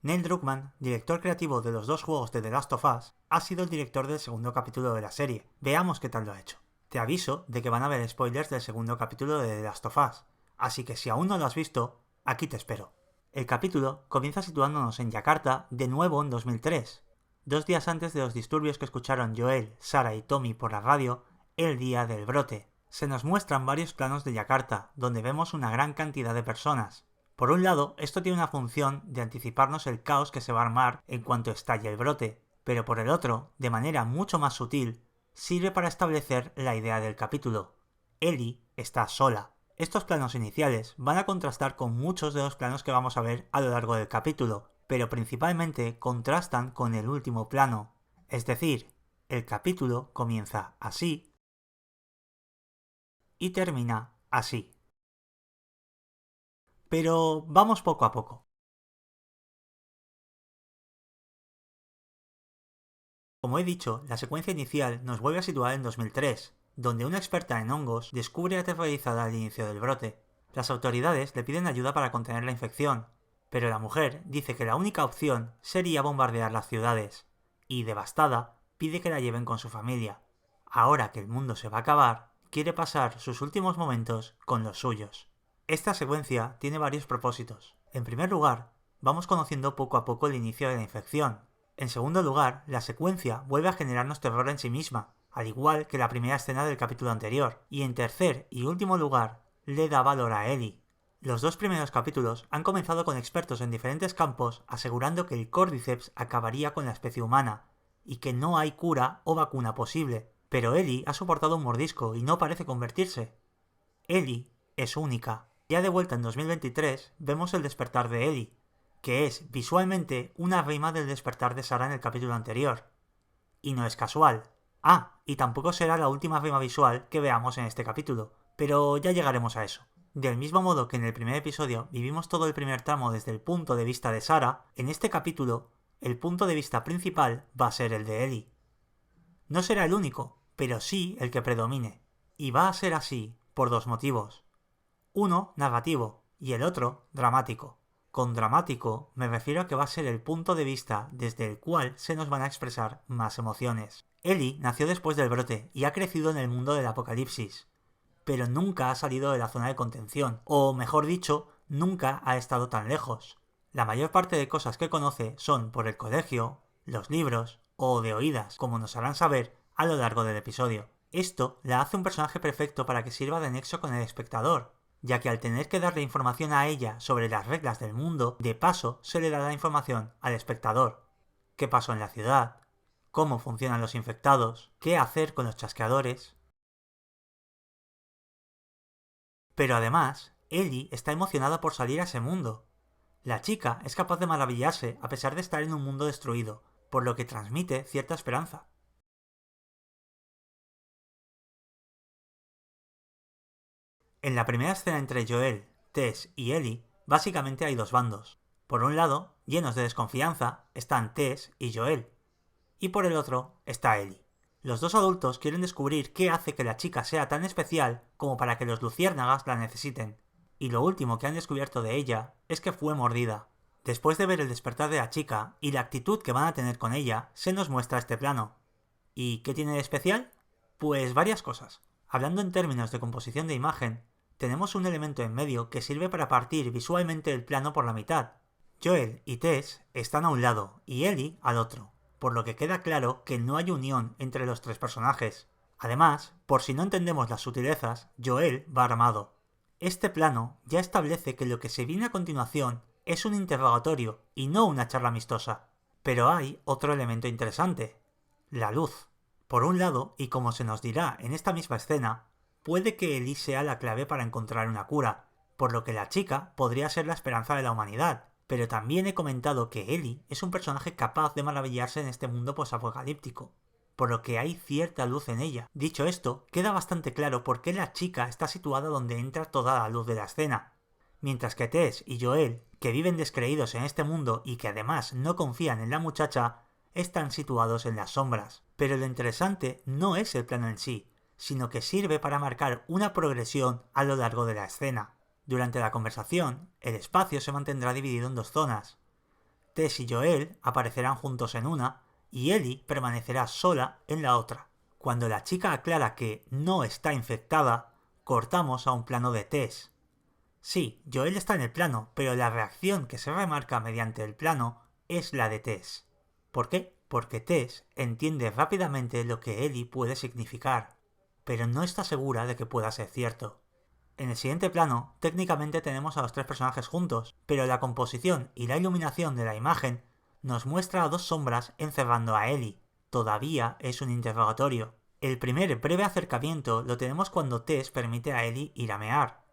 Neil Druckmann, director creativo de los dos juegos de The Last of Us, ha sido el director del segundo capítulo de la serie. Veamos qué tal lo ha hecho. Te aviso de que van a haber spoilers del segundo capítulo de The Last of Us, así que si aún no lo has visto, aquí te espero. El capítulo comienza situándonos en Yakarta, de nuevo en 2003, 2 días antes de los disturbios que escucharon Joel, Sarah y Tommy por la radio el día del brote. Se nos muestran varios planos de Yakarta, donde vemos una gran cantidad de personas. Por un lado, esto tiene una función de anticiparnos el caos que se va a armar en cuanto estalle el brote, pero por el otro, de manera mucho más sutil, sirve para establecer la idea del capítulo. Ellie está sola. Estos planos iniciales van a contrastar con muchos de los planos que vamos a ver a lo largo del capítulo, pero principalmente contrastan con el último plano. Es decir, el capítulo comienza así y termina así. Pero vamos poco a poco. Como he dicho, la secuencia inicial nos vuelve a situar en 2003, donde una experta en hongos descubre aterrorizada al inicio del brote. Las autoridades le piden ayuda para contener la infección, pero la mujer dice que la única opción sería bombardear las ciudades, y devastada, pide que la lleven con su familia. Ahora que el mundo se va a acabar, quiere pasar sus últimos momentos con los suyos. Esta secuencia tiene varios propósitos. En primer lugar, vamos conociendo poco a poco el inicio de la infección. En segundo lugar, la secuencia vuelve a generarnos terror en sí misma, al igual que la primera escena del capítulo anterior. Y en tercer y último lugar, le da valor a Ellie. Los dos primeros capítulos han comenzado con expertos en diferentes campos asegurando que el Cordyceps acabaría con la especie humana, y que no hay cura o vacuna posible. Pero Ellie ha soportado un mordisco y no parece convertirse. Ellie es única. Ya de vuelta en 2023 vemos el despertar de Ellie, que es visualmente una rima del despertar de Sarah en el capítulo anterior. Y no es casual. Ah, y tampoco será la última rima visual que veamos en este capítulo, pero ya llegaremos a eso. Del mismo modo que en el primer episodio vivimos todo el primer tramo desde el punto de vista de Sarah, en este capítulo el punto de vista principal va a ser el de Ellie. No será el único, pero sí el que predomine. Y va a ser así por dos motivos. Uno narrativo y el otro dramático. Con dramático me refiero a que va a ser el punto de vista desde el cual se nos van a expresar más emociones. Ellie nació después del brote y ha crecido en el mundo del apocalipsis, pero nunca ha salido de la zona de contención, o mejor dicho, nunca ha estado tan lejos. La mayor parte de cosas que conoce son por el colegio, los libros o de oídas, como nos harán saber a lo largo del episodio. Esto la hace un personaje perfecto para que sirva de nexo con el espectador, ya que al tener que darle información a ella sobre las reglas del mundo, de paso se le da la información al espectador. ¿Qué pasó en la ciudad? ¿Cómo funcionan los infectados? ¿Qué hacer con los chasqueadores? Pero además, Ellie está emocionada por salir a ese mundo. La chica es capaz de maravillarse a pesar de estar en un mundo destruido, por lo que transmite cierta esperanza. En la primera escena entre Joel, Tess y Ellie, básicamente hay dos bandos. Por un lado, llenos de desconfianza, están Tess y Joel, y por el otro está Ellie. Los dos adultos quieren descubrir qué hace que la chica sea tan especial como para que los luciérnagas la necesiten. Y lo último que han descubierto de ella es que fue mordida. Después de ver el despertar de la chica y la actitud que van a tener con ella, se nos muestra este plano. ¿Y qué tiene de especial? Pues varias cosas. Hablando en términos de composición de imagen, tenemos un elemento en medio que sirve para partir visualmente el plano por la mitad. Joel y Tess están a un lado y Ellie al otro, por lo que queda claro que no hay unión entre los tres personajes. Además, por si no entendemos las sutilezas, Joel va armado. Este plano ya establece que lo que se viene a continuación es un interrogatorio y no una charla amistosa. Pero hay otro elemento interesante: la luz. Por un lado, y como se nos dirá en esta misma escena, puede que Ellie sea la clave para encontrar una cura, por lo que la chica podría ser la esperanza de la humanidad. Pero también he comentado que Ellie es un personaje capaz de maravillarse en este mundo posapocalíptico, por lo que hay cierta luz en ella. Dicho esto, queda bastante claro por qué la chica está situada donde entra toda la luz de la escena, mientras que Tess y Joel, que viven descreídos en este mundo y que además no confían en la muchacha, están situados en las sombras. Pero lo interesante no es el plano en sí, sino que sirve para marcar una progresión a lo largo de la escena. Durante la conversación, el espacio se mantendrá dividido en dos zonas. Tess y Joel aparecerán juntos en una y Ellie permanecerá sola en la otra. Cuando la chica aclara que no está infectada, cortamos a un plano de Tess. Sí, Joel está en el plano, pero la reacción que se remarca mediante el plano es la de Tess. ¿Por qué? Porque Tess entiende rápidamente lo que Ellie puede significar, pero no está segura de que pueda ser cierto. En el siguiente plano, técnicamente tenemos a los tres personajes juntos, pero la composición y la iluminación de la imagen nos muestra a dos sombras encerrando a Ellie. Todavía es un interrogatorio. El primer breve acercamiento lo tenemos cuando Tess permite a Ellie ir a mear,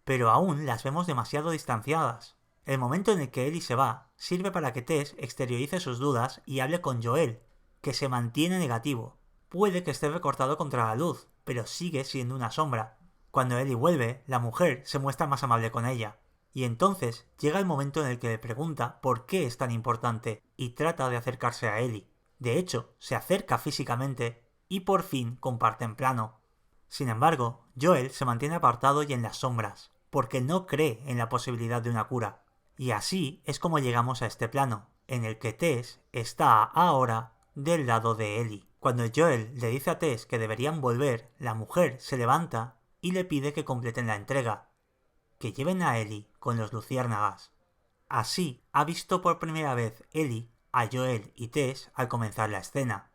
pero aún las vemos demasiado distanciadas. El momento en el que Ellie se va sirve para que Tess exteriorice sus dudas y hable con Joel, que se mantiene negativo. Puede que esté recortado contra la luz, pero sigue siendo una sombra. Cuando Ellie vuelve, la mujer se muestra más amable con ella, y entonces llega el momento en el que le pregunta por qué es tan importante y trata de acercarse a Ellie. De hecho, se acerca físicamente y por fin comparten plano. Sin embargo, Joel se mantiene apartado y en las sombras, porque no cree en la posibilidad de una cura. Y así es como llegamos a este plano, en el que Tess está ahora del lado de Ellie. Cuando Joel le dice a Tess que deberían volver, la mujer se levanta y le pide que completen la entrega, que lleven a Ellie con los luciérnagas. Así ha visto por primera vez Ellie a Joel y Tess al comenzar la escena.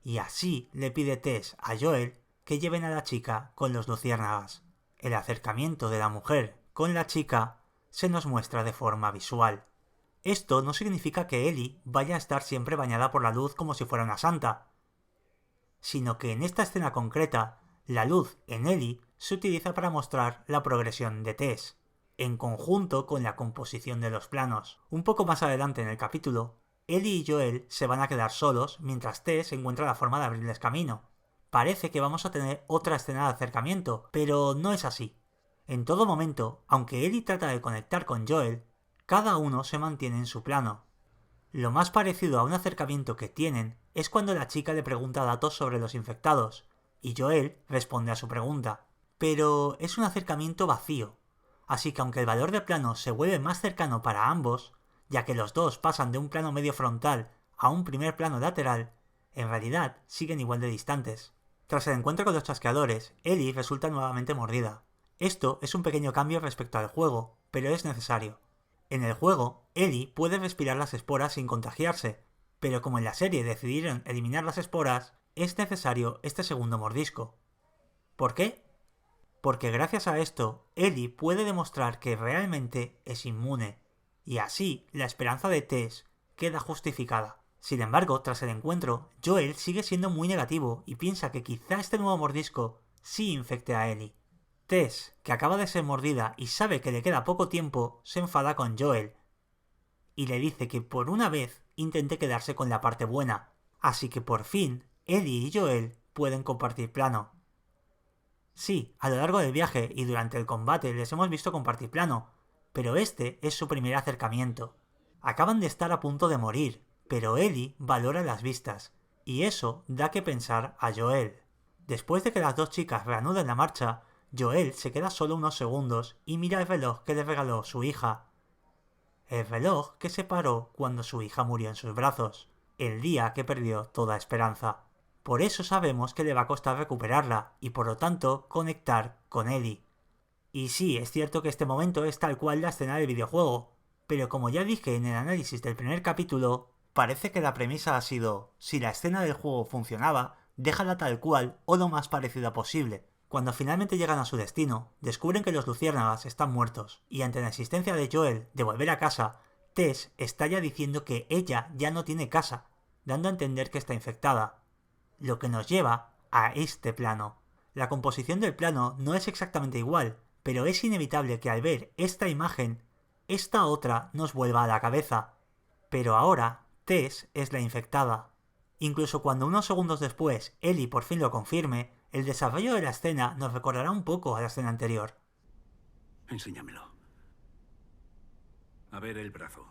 Y así le pide Tess a Joel que lleven a la chica con los luciérnagas. El acercamiento de la mujer con la chica se nos muestra de forma visual. Esto no significa que Ellie vaya a estar siempre bañada por la luz como si fuera una santa, sino que en esta escena concreta, la luz en Ellie se utiliza para mostrar la progresión de Tess, en conjunto con la composición de los planos. Un poco más adelante en el capítulo, Ellie y Joel se van a quedar solos mientras Tess encuentra la forma de abrirles camino. Parece que vamos a tener otra escena de acercamiento, pero no es así. En todo momento, aunque Ellie trata de conectar con Joel, cada uno se mantiene en su plano. Lo más parecido a un acercamiento que tienen es cuando la chica le pregunta datos sobre los infectados, y Joel responde a su pregunta. Pero es un acercamiento vacío, así que aunque el valor de plano se vuelve más cercano para ambos, ya que los dos pasan de un plano medio frontal a un primer plano lateral, en realidad siguen igual de distantes. Tras el encuentro con los chasqueadores, Ellie resulta nuevamente mordida. Esto es un pequeño cambio respecto al juego, pero es necesario. En el juego, Ellie puede respirar las esporas sin contagiarse, pero como en la serie decidieron eliminar las esporas, es necesario este segundo mordisco. ¿Por qué? Porque gracias a esto, Ellie puede demostrar que realmente es inmune, y así la esperanza de Tess queda justificada. Sin embargo, tras el encuentro, Joel sigue siendo muy negativo y piensa que quizá este nuevo mordisco sí infecte a Ellie. Tess, que acaba de ser mordida y sabe que le queda poco tiempo, se enfada con Joel y le dice que por una vez intente quedarse con la parte buena, así que por fin Ellie y Joel pueden compartir plano. Sí, a lo largo del viaje y durante el combate les hemos visto compartir plano, pero este es su primer acercamiento. Acaban de estar a punto de morir, pero Ellie valora las vistas, y eso da que pensar a Joel. Después de que las dos chicas reanuden la marcha, Joel se queda solo unos segundos y mira el reloj que le regaló su hija. El reloj que se paró cuando su hija murió en sus brazos, el día que perdió toda esperanza. Por eso sabemos que le va a costar recuperarla y por lo tanto conectar con Ellie. Y sí, es cierto que este momento es tal cual la escena del videojuego, pero como ya dije en el análisis del primer capítulo, parece que la premisa ha sido, si la escena del juego funcionaba, déjala tal cual o lo más parecida posible. Cuando finalmente llegan a su destino, descubren que los luciérnagas están muertos, y ante la insistencia de Joel de volver a casa, Tess estalla diciendo que ella ya no tiene casa, dando a entender que está infectada. Lo que nos lleva a este plano. La composición del plano no es exactamente igual, pero es inevitable que al ver esta imagen, esta otra nos vuelva a la cabeza. Pero ahora, Tess es la infectada. Incluso cuando unos segundos después Ellie por fin lo confirme, el desarrollo de la escena nos recordará un poco a la escena anterior. Enséñamelo. A ver el brazo.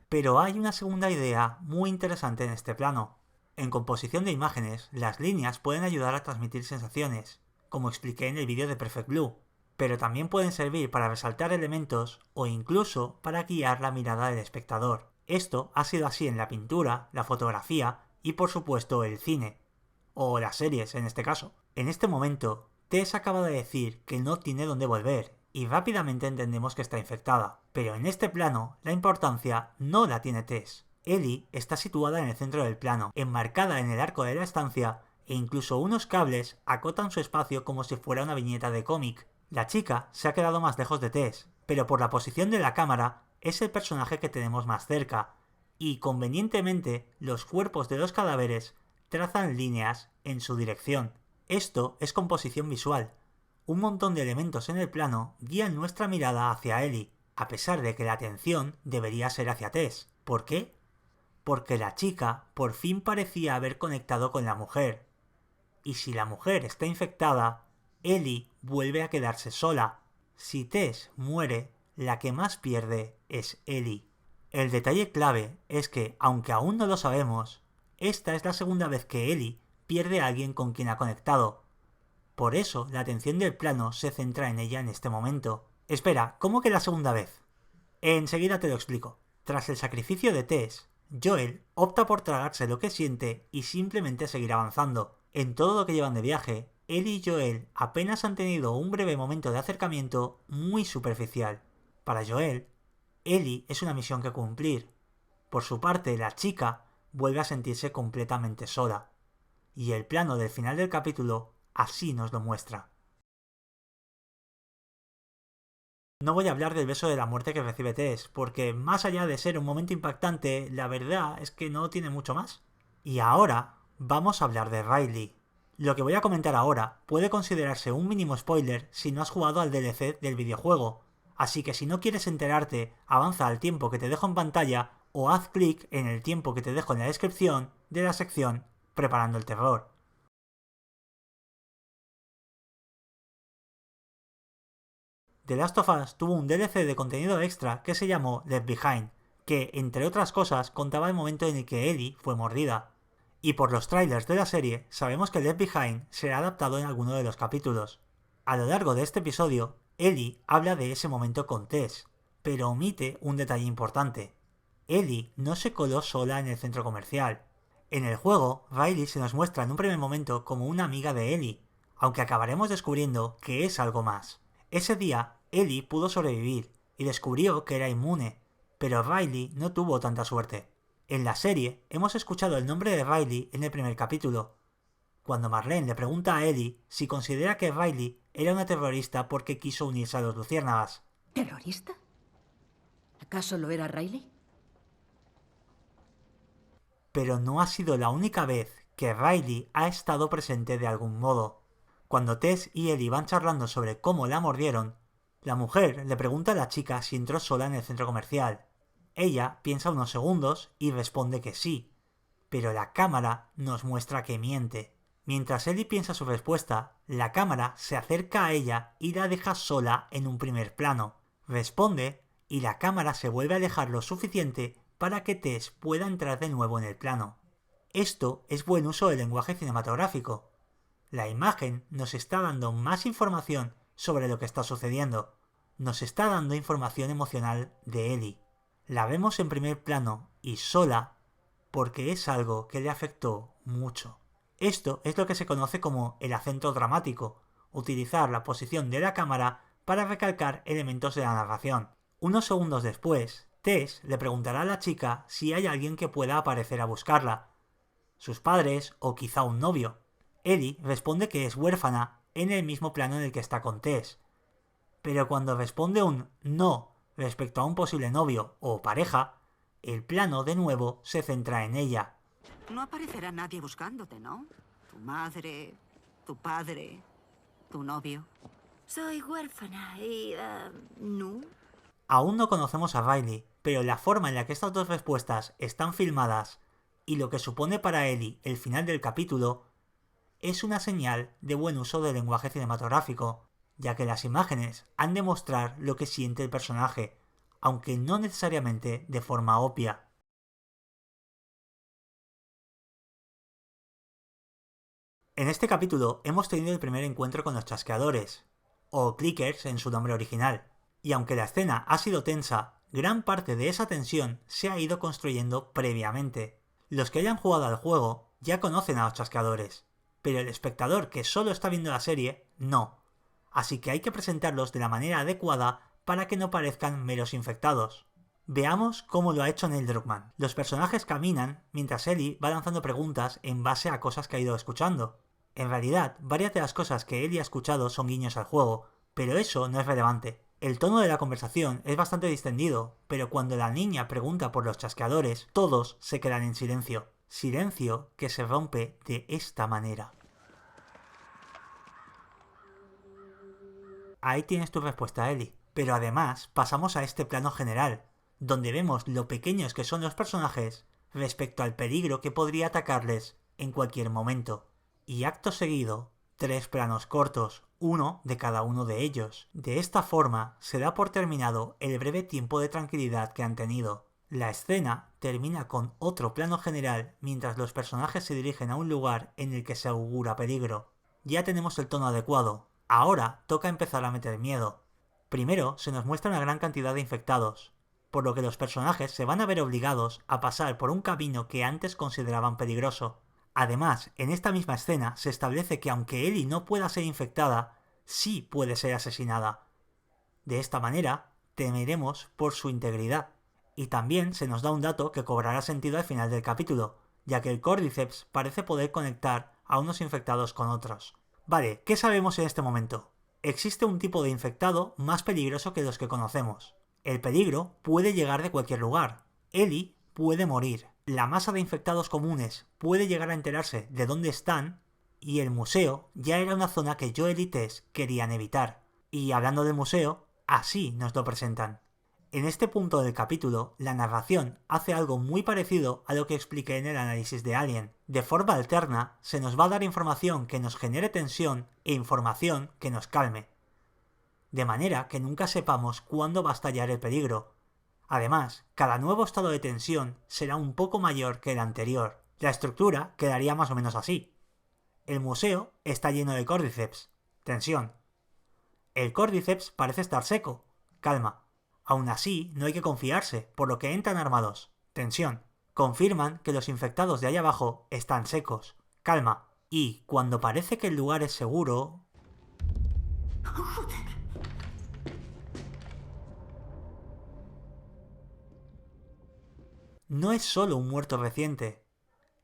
Pero hay una segunda idea muy interesante en este plano. En composición de imágenes, las líneas pueden ayudar a transmitir sensaciones, como expliqué en el vídeo de Perfect Blue. pero también pueden servir para resaltar elementos o incluso para guiar la mirada del espectador. Esto ha sido así en la pintura, la fotografía y por supuesto el cine, o las series en este caso. En este momento, Tess acaba de decir que no tiene dónde volver y rápidamente entendemos que está infectada, pero en este plano la importancia no la tiene Tess. Ellie está situada en el centro del plano, enmarcada en el arco de la estancia e incluso unos cables acotan su espacio como si fuera una viñeta de cómic. La chica se ha quedado más lejos de Tess, pero por la posición de la cámara es el personaje que tenemos más cerca, y convenientemente los cuerpos de los cadáveres trazan líneas en su dirección. Esto es composición visual. Un montón de elementos en el plano guían nuestra mirada hacia Ellie, a pesar de que la atención debería ser hacia Tess. ¿Por qué? Porque la chica por fin parecía haber conectado con la mujer. Y si la mujer está infectada, Ellie vuelve a quedarse sola. Si Tess muere, la que más pierde es Ellie. El detalle clave es que, aunque aún no lo sabemos, esta es la segunda vez que Ellie pierde a alguien con quien ha conectado. Por eso la atención del plano se centra en ella en este momento. Espera, ¿cómo que la segunda vez? Enseguida te lo explico. Tras el sacrificio de Tess, Joel opta por tragarse lo que siente y simplemente seguir avanzando. En todo lo que llevan de viaje, Ellie y Joel apenas han tenido un breve momento de acercamiento muy superficial. Para Joel, Ellie es una misión que cumplir. Por su parte, la chica vuelve a sentirse completamente sola. Y el plano del final del capítulo así nos lo muestra. No voy a hablar del beso de la muerte que recibe Tess, porque más allá de ser un momento impactante, la verdad es que no tiene mucho más. Y ahora vamos a hablar de Riley. Lo que voy a comentar ahora puede considerarse un mínimo spoiler si no has jugado al DLC del videojuego, así que si no quieres enterarte, avanza al tiempo que te dejo en pantalla o haz clic en el tiempo que te dejo en la descripción de la sección Preparando el Terror. The Last of Us tuvo un DLC de contenido extra que se llamó Left Behind, que, entre otras cosas, contaba el momento en el que Ellie fue mordida. Y por los trailers de la serie, sabemos que Left Behind será adaptado en alguno de los capítulos. A lo largo de este episodio, Ellie habla de ese momento con Tess, pero omite un detalle importante. Ellie no se coló sola en el centro comercial. En el juego, Riley se nos muestra en un primer momento como una amiga de Ellie, aunque acabaremos descubriendo que es algo más. Ese día, Ellie pudo sobrevivir y descubrió que era inmune, pero Riley no tuvo tanta suerte. En la serie, hemos escuchado el nombre de Riley en el primer capítulo, cuando Marlene le pregunta a Ellie si considera que Riley era una terrorista porque quiso unirse a los Luciérnagas. ¿Terrorista? ¿Acaso lo era Riley? Pero no ha sido la única vez que Riley ha estado presente de algún modo. Cuando Tess y Ellie van charlando sobre cómo la mordieron, la mujer le pregunta a la chica si entró sola en el centro comercial. Ella piensa unos segundos y responde que sí, pero la cámara nos muestra que miente. Mientras Ellie piensa su respuesta, la cámara se acerca a ella y la deja sola en un primer plano. Responde y la cámara se vuelve a alejar lo suficiente para que Tess pueda entrar de nuevo en el plano. Esto es buen uso del lenguaje cinematográfico. La imagen nos está dando más información sobre lo que está sucediendo. Nos está dando información emocional de Ellie. La vemos en primer plano y sola porque es algo que le afectó mucho. Esto es lo que se conoce como el acento dramático, utilizar la posición de la cámara para recalcar elementos de la narración. Unos segundos después, Tess le preguntará a la chica si hay alguien que pueda aparecer a buscarla, sus padres o quizá un novio. Ellie responde que es huérfana en el mismo plano en el que está con Tess. Pero cuando responde un no respecto a un posible novio o pareja, el plano de nuevo se centra en ella. No aparecerá nadie buscándote, ¿no? Tu madre, tu padre, tu novio. Soy huérfana y... ¿no? Aún no conocemos a Riley, pero la forma en la que estas dos respuestas están filmadas y lo que supone para Ellie el final del capítulo es una señal de buen uso del lenguaje cinematográfico, ya que las imágenes han de mostrar lo que siente el personaje, aunque no necesariamente de forma obvia. En este capítulo hemos tenido el primer encuentro con los chasqueadores, o clickers en su nombre original. Y aunque la escena ha sido tensa, gran parte de esa tensión se ha ido construyendo previamente. Los que hayan jugado al juego ya conocen a los chasqueadores, pero el espectador que solo está viendo la serie, no. Así que hay que presentarlos de la manera adecuada para que no parezcan meros infectados. Veamos cómo lo ha hecho Neil Druckmann. Los personajes caminan mientras Ellie va lanzando preguntas en base a cosas que ha ido escuchando. En realidad, varias de las cosas que Ellie ha escuchado son guiños al juego, pero eso no es relevante. El tono de la conversación es bastante distendido, pero cuando la niña pregunta por los chasqueadores, todos se quedan en silencio. Silencio que se rompe de esta manera. Ahí tienes tu respuesta, Ellie. Pero además pasamos a este plano general, donde vemos lo pequeños que son los personajes respecto al peligro que podría atacarles en cualquier momento. Y acto seguido, 3 planos cortos, uno de cada uno de ellos. De esta forma se da por terminado el breve tiempo de tranquilidad que han tenido. La escena termina con otro plano general mientras los personajes se dirigen a un lugar en el que se augura peligro. Ya tenemos el tono adecuado, ahora toca empezar a meter miedo. Primero se nos muestra una gran cantidad de infectados, por lo que los personajes se van a ver obligados a pasar por un camino que antes consideraban peligroso. Además, en esta misma escena se establece que aunque Ellie no pueda ser infectada, sí puede ser asesinada. De esta manera, temeremos por su integridad. Y también se nos da un dato que cobrará sentido al final del capítulo, ya que el Cordyceps parece poder conectar a unos infectados con otros. Vale, ¿qué sabemos en este momento? Existe un tipo de infectado más peligroso que los que conocemos. El peligro puede llegar de cualquier lugar. Ellie puede morir. La masa de infectados comunes puede llegar a enterarse de dónde están, y el museo ya era una zona que Joel y Tess querían evitar. Y hablando del museo, así nos lo presentan. En este punto del capítulo, la narración hace algo muy parecido a lo que expliqué en el análisis de Alien. De forma alterna, se nos va a dar información que nos genere tensión e información que nos calme. De manera que nunca sepamos cuándo va a estallar el peligro. Además, cada nuevo estado de tensión será un poco mayor que el anterior. La estructura quedaría más o menos así. El museo está lleno de Cordyceps. Tensión. El Cordyceps parece estar seco. Calma. Aún así, no hay que confiarse, por lo que entran armados. Tensión. Confirman que los infectados de allá abajo están secos. Calma. Y, cuando parece que el lugar es seguro... No es solo un muerto reciente.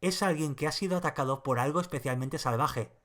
Es alguien que ha sido atacado por algo especialmente salvaje.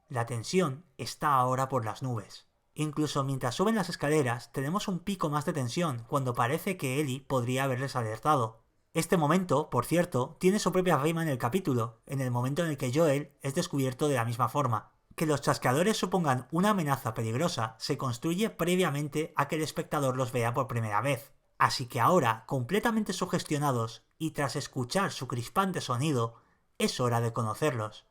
La tensión está ahora por las nubes. Incluso mientras suben las escaleras, tenemos un pico más de tensión cuando parece que Ellie podría haberles alertado. Este momento, por cierto, tiene su propia rima en el capítulo, en el momento en el que Joel es descubierto de la misma forma. Que los chasqueadores supongan una amenaza peligrosa se construye previamente a que el espectador los vea por primera vez. Así que ahora, completamente sugestionados y tras escuchar su crispante sonido, es hora de conocerlos.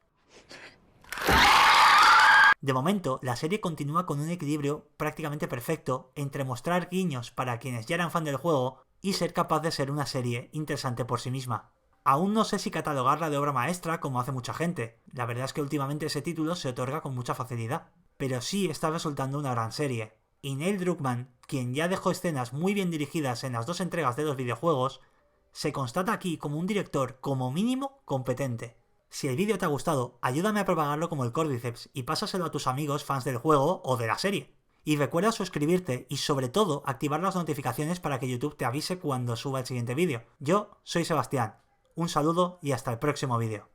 De momento, la serie continúa con un equilibrio prácticamente perfecto entre mostrar guiños para quienes ya eran fan del juego y ser capaz de ser una serie interesante por sí misma. Aún no sé si catalogarla de obra maestra como hace mucha gente, la verdad es que últimamente ese título se otorga con mucha facilidad, pero sí está resultando una gran serie. Y Neil Druckmann, quien ya dejó escenas muy bien dirigidas en las 2 entregas de los videojuegos, se constata aquí como un director como mínimo competente. Si el vídeo te ha gustado, ayúdame a propagarlo como el Cordyceps y pásaselo a tus amigos fans del juego o de la serie. Y recuerda suscribirte y sobre todo activar las notificaciones para que YouTube te avise cuando suba el siguiente vídeo. Yo soy Sebastián, un saludo y hasta el próximo vídeo.